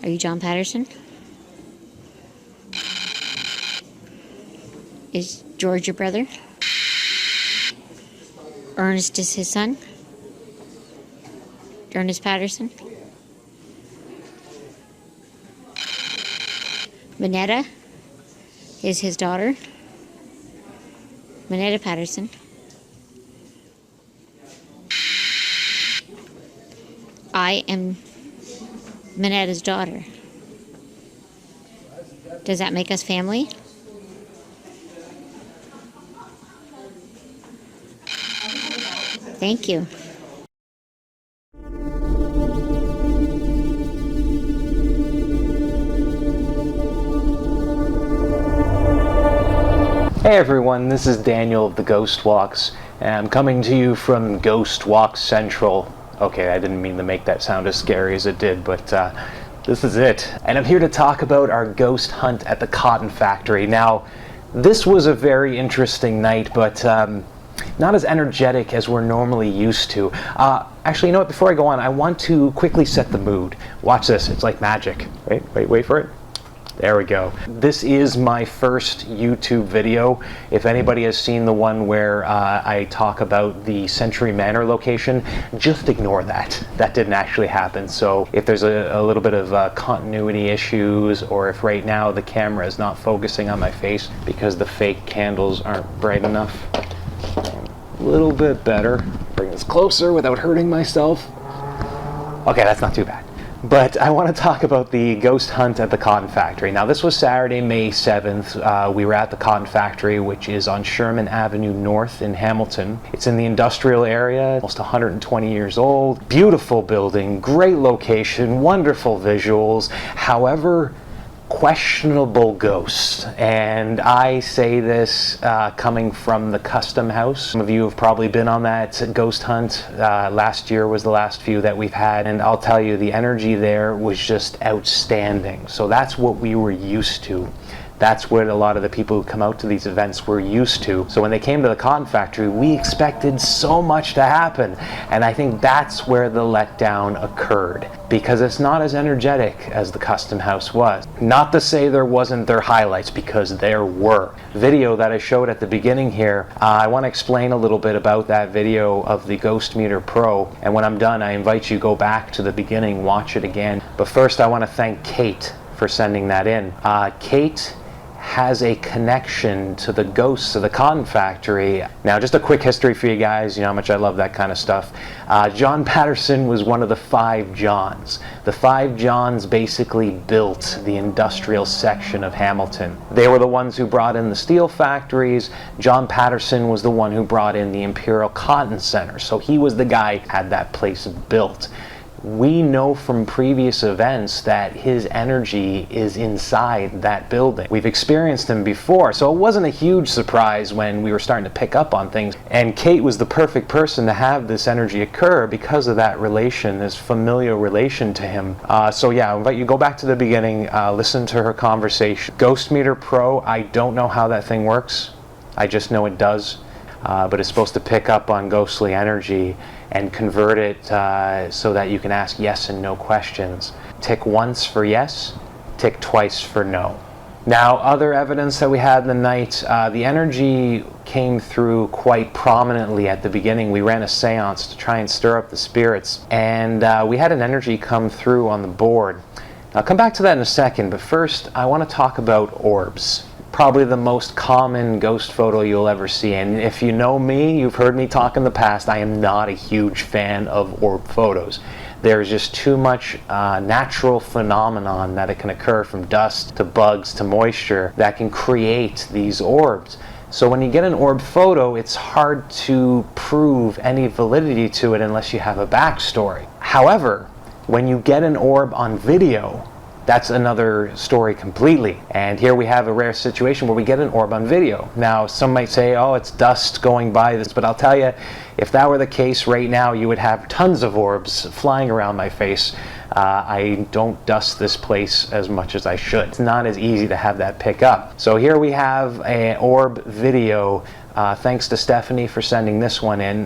Are you John Patterson? Is George your brother? Ernest is his son? Ernest Patterson? Manetta is his daughter? Manetta Patterson. I am Manetta's daughter. Does that make us family? Thank you. Hey everyone, this is Daniel of the Ghost Walks, and I'm coming to you from Ghost Walk Central. Okay, I didn't mean to make that sound as scary as it did, but this is it. And I'm here to talk about our ghost hunt at the cotton factory. Now, this was a very interesting night, but not as energetic as we're normally used to. Actually, you know what, before I go on, I want to quickly set the mood. Watch this, it's like magic. Wait for it. There we go. This is my first YouTube video. If anybody has seen the one where I talk about the Century Manor location, just ignore that. That didn't actually happen. So if there's a little bit of continuity issues, or if right now the camera is not focusing on my face because the fake candles aren't bright enough, a little bit better. Bring this closer without hurting myself. Okay, that's not too bad. But I want to talk about the ghost hunt at the cotton factory. Now, this was Saturday, May 7th. We were at the cotton factory, which is on Sherman Avenue North in Hamilton. It's in the industrial area, almost 120 years old. Beautiful building, great location, wonderful visuals. However, questionable ghosts. And I say this coming from the Custom House. Some of you have probably been on that ghost hunt. Last year was the last few that we've had, and I'll tell you, the energy there was just outstanding. So that's what we were used to. That's what a lot of the people who come out to these events were used to. So when they came to the cotton factory, we expected so much to happen. And I think that's where the letdown occurred, because it's not as energetic as the Custom House was. Not to say there wasn't their highlights, because there were. Video that I showed at the beginning here, I want to explain a little bit about that video of the Ghost Meter Pro. And when I'm done, I invite you to go back to the beginning, watch it again. But first, I want to thank Kate for sending that in. Kate has a connection to the ghosts of the cotton factory. Now, just a quick history for you guys, you know how much I love that kind of stuff. John Patterson was one of the 5 Johns. The 5 Johns basically built the industrial section of Hamilton. They were the ones who brought in the steel factories. John Patterson was the one who brought in the Imperial Cotton Center. So he was the guy who had that place built. We know from previous events that his energy is inside that building. We've experienced him before, so it wasn't a huge surprise when we were starting to pick up on things. And Kate was the perfect person to have this energy occur because of that relation, this familial relation to him. So yeah, I invite you to go back to the beginning, listen to her conversation. Ghost Meter Pro, I don't know how that thing works. I just know it does. But it's supposed to pick up on ghostly energy and convert it so that you can ask yes and no questions. Tick once for yes, tick twice for no. Now, other evidence that we had in the night, the energy came through quite prominently at the beginning. We ran a seance to try and stir up the spirits, and we had an energy come through on the board. I'll come back to that in a second, but first I want to talk about orbs. Probably the most common ghost photo you'll ever see, and if you know me, you've heard me talk in the past, I am not a huge fan of orb photos. There's just too much natural phenomenon that it can occur, from dust to bugs to moisture, that can create these orbs. So when you get an orb photo, it's hard to prove any validity to it unless you have a backstory. However, when you get an orb on video, that's another story completely. And here we have a rare situation where we get an orb on video. Now, some might say, oh, it's dust going by this, but I'll tell you, if that were the case right now, you would have tons of orbs flying around my face. I don't dust this place as much as I should. It's not as easy to have that pick up. So here we have an orb video. Thanks to Stephanie for sending this one in.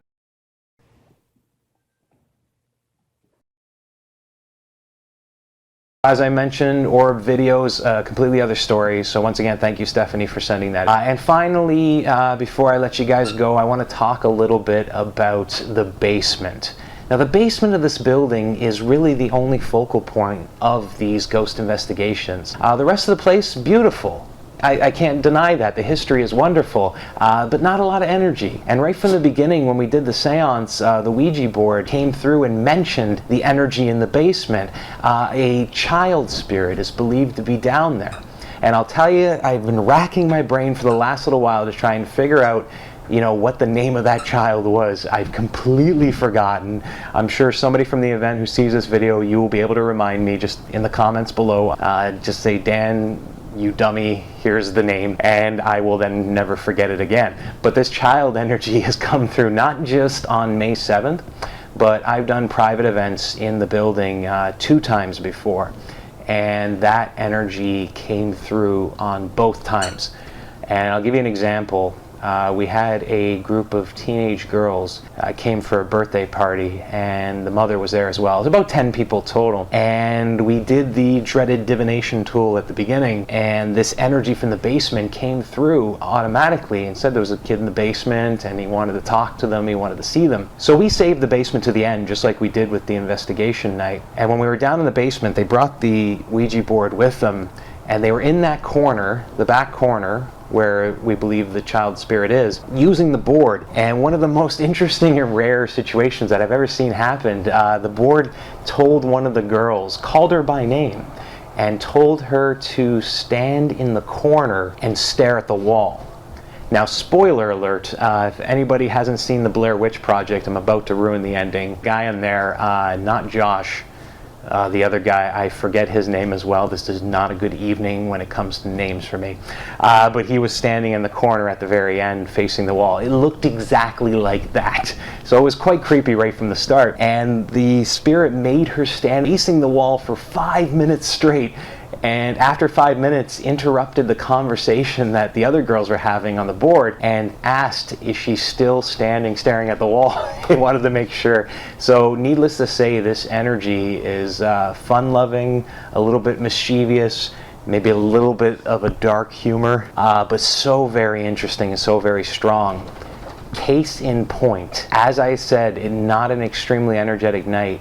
As I mentioned, orb videos, completely other story. So once again, thank you, Stephanie, for sending that. And finally, before I let you guys go, I want to talk a little bit about the basement. Now, the basement of this building is really the only focal point of these ghost investigations. The rest of the place, beautiful. I can't deny that. The history is wonderful, but not a lot of energy. And right from the beginning, when we did the seance, the Ouija board came through and mentioned the energy in the basement. A child spirit is believed to be down there. And I'll tell you, I've been racking my brain for the last little while to try and figure out what the name of that child was. I've completely forgotten. I'm sure somebody from the event who sees this video, you will be able to remind me just in the comments below. Just say, Dan, you dummy, here's the name, and I will then never forget it again. But this child energy has come through not just on May 7th, but I've done private events in the building 2 times before, and that energy came through on both times. And I'll give you an example. We had a group of teenage girls came for a birthday party, and the mother was there as well. It was about 10 people total, and we did the dreaded divination tool at the beginning, and this energy from the basement came through automatically and said there was a kid in the basement and he wanted to talk to them, he wanted to see them. So we saved the basement to the end, just like we did with the investigation night. And when we were down in the basement, they brought the Ouija board with them, and they were in that corner, the back corner, where we believe the child spirit is, using the board. And one of the most interesting and rare situations that I've ever seen happen, the board told one of the girls, called her by name, and told her to stand in the corner and stare at the wall. Now, spoiler alert, if anybody hasn't seen the Blair Witch Project, I'm about to ruin the ending. Guy in there, not Josh, the other guy, I forget his name as well. This is not a good evening when it comes to names for me. But he was standing in the corner at the very end facing the wall. It looked exactly like that. So it was quite creepy right from the start. And the spirit made her stand facing the wall for 5 minutes straight. And after 5 minutes, interrupted the conversation that the other girls were having on the board and asked, is she still standing staring at the wall? They wanted to make sure. So needless to say, this energy is fun-loving, a little bit mischievous, maybe a little bit of a dark humor, but so very interesting and so very strong. Case in point, as I said, not an extremely energetic night.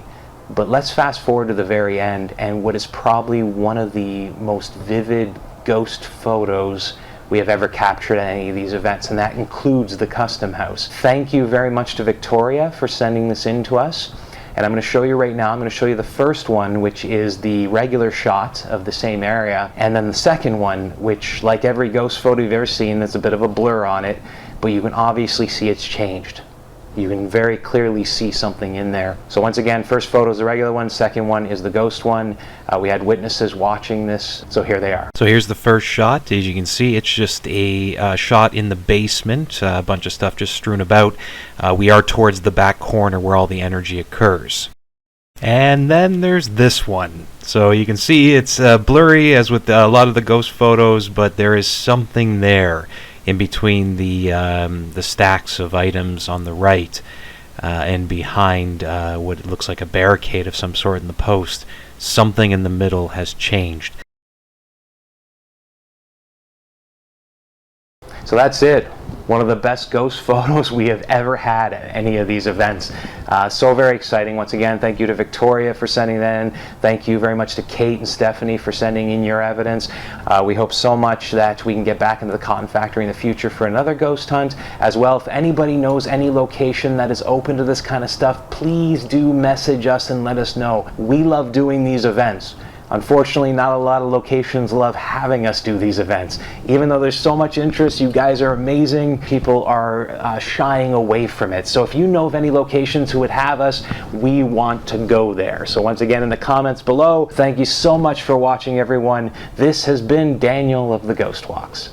But let's fast forward to the very end, and what is probably one of the most vivid ghost photos we have ever captured at any of these events, and that includes the custom house. Thank you very much to Victoria for sending this in to us. And I'm going to show you right now, I'm going to show you the first one, which is the regular shot of the same area, and then the second one, which, like every ghost photo you've ever seen, there's a bit of a blur on it, but you can obviously see it's changed. You can very clearly see something in there. So once again, first photo is the regular one, second one is the ghost one. We had witnesses watching this, so here they are. So here's the first shot. As you can see, it's just a shot in the basement, a bunch of stuff just strewn about. We are towards the back corner where all the energy occurs. And then there's this one. So you can see it's blurry as with a lot of the ghost photos, but there is something there in between the stacks of items on the right and behind what looks like a barricade of some sort in the post. Something in the middle has changed. So that's it. One of the best ghost photos we have ever had at any of these events. So very exciting. Once again, thank you to Victoria for sending that in. Thank you very much to Kate and Stephanie for sending in your evidence. We hope so much that we can get back into the Cotton Factory in the future for another ghost hunt. As well, if anybody knows any location that is open to this kind of stuff, please do message us and let us know. We love doing these events. Unfortunately, not a lot of locations love having us do these events. Even though there's so much interest, you guys are amazing, people are shying away from it. So if you know of any locations who would have us, we want to go there. So once again, in the comments below, thank you so much for watching, everyone. This has been Daniel of the Ghost Walks.